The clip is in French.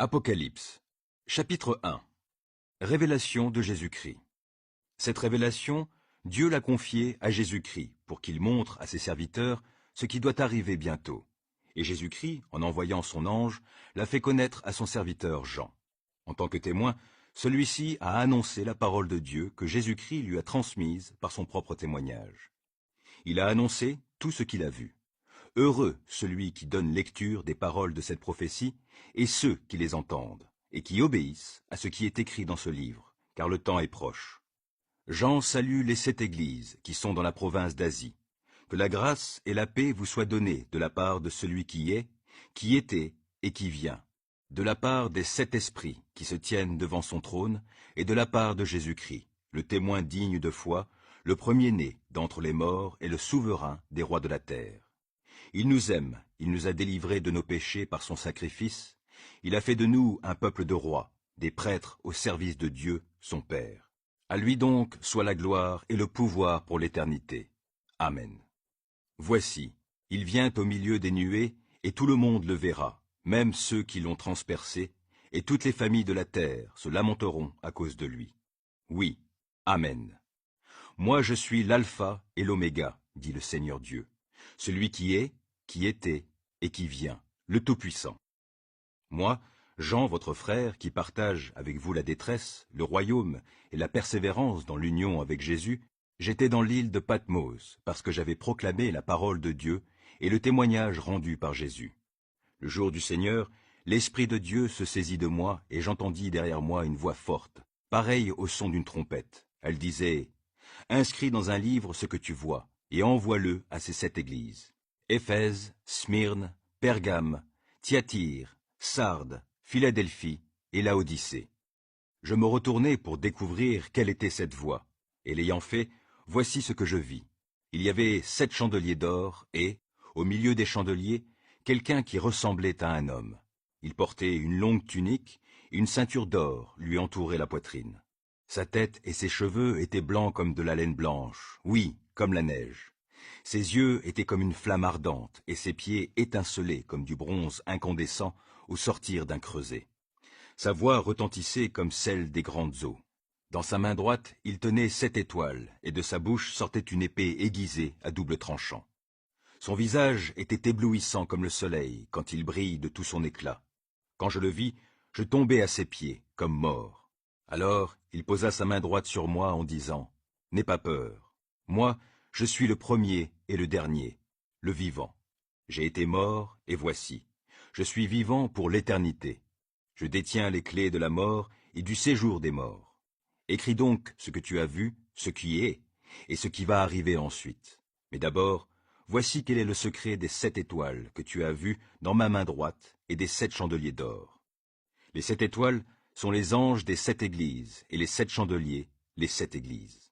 Apocalypse, chapitre 1. Révélation de Jésus-Christ. Cette révélation, Dieu l'a confiée à Jésus-Christ pour qu'il montre à ses serviteurs ce qui doit arriver bientôt. Et Jésus-Christ, en envoyant son ange, l'a fait connaître à son serviteur Jean. En tant que témoin, celui-ci a annoncé la parole de Dieu que Jésus-Christ lui a transmise par son propre témoignage. Il a annoncé tout ce qu'il a vu. Heureux celui qui donne lecture des paroles de cette prophétie et ceux qui les entendent et qui obéissent à ce qui est écrit dans ce livre, car le temps est proche. Jean salue les 7 églises qui sont dans la province d'Asie. Que la grâce et la paix vous soient données de la part de celui qui est, qui était et qui vient, de la part des 7 esprits qui se tiennent devant son trône et de la part de Jésus-Christ, le témoin digne de foi, le premier-né d'entre les morts et le souverain des rois de la terre. Il nous aime, il nous a délivrés de nos péchés par son sacrifice, il a fait de nous un peuple de rois, des prêtres au service de Dieu, son Père. À lui donc soit la gloire et le pouvoir pour l'éternité. Amen. Voici, il vient au milieu des nuées, et tout le monde le verra, même ceux qui l'ont transpercé, et toutes les familles de la terre se lamenteront à cause de lui. Oui, Amen. Moi je suis l'alpha et l'oméga, dit le Seigneur Dieu, celui qui est, qui était et qui vient, le Tout-Puissant. Moi, Jean, votre frère, qui partage avec vous la détresse, le royaume et la persévérance dans l'union avec Jésus, j'étais dans l'île de Patmos, parce que j'avais proclamé la parole de Dieu et le témoignage rendu par Jésus. Le jour du Seigneur, l'Esprit de Dieu se saisit de moi, et j'entendis derrière moi une voix forte, pareille au son d'une trompette. Elle disait « Inscris dans un livre ce que tu vois, et envoie-le à ces 7 églises. Éphèse, Smyrne, Pergame, Thyatire, Sardes, Philadelphie et Laodicée. » Je me retournai pour découvrir quelle était cette voix, et l'ayant fait, voici ce que je vis. Il y avait 7 chandeliers d'or, et, au milieu des chandeliers, quelqu'un qui ressemblait à un homme. Il portait une longue tunique, et une ceinture d'or lui entourait la poitrine. Sa tête et ses cheveux étaient blancs comme de la laine blanche, oui, comme la neige. Ses yeux étaient comme une flamme ardente, et ses pieds étincelaient comme du bronze incandescent au sortir d'un creuset. Sa voix retentissait comme celle des grandes eaux. Dans sa main droite, il tenait 7 étoiles, et de sa bouche sortait une épée aiguisée à double tranchant. Son visage était éblouissant comme le soleil quand il brille de tout son éclat. Quand je le vis, je tombai à ses pieds, comme mort. Alors il posa sa main droite sur moi en disant « N'aie pas peur. Moi, je suis le premier et le dernier, le vivant. J'ai été mort, et voici. Je suis vivant pour l'éternité. Je détiens les clés de la mort et du séjour des morts. Écris donc ce que tu as vu, ce qui est, et ce qui va arriver ensuite. Mais d'abord, voici quel est le secret des 7 étoiles que tu as vues dans ma main droite et des 7 chandeliers d'or. Les 7 étoiles sont les anges des 7 églises, et les 7 chandeliers, les 7 églises.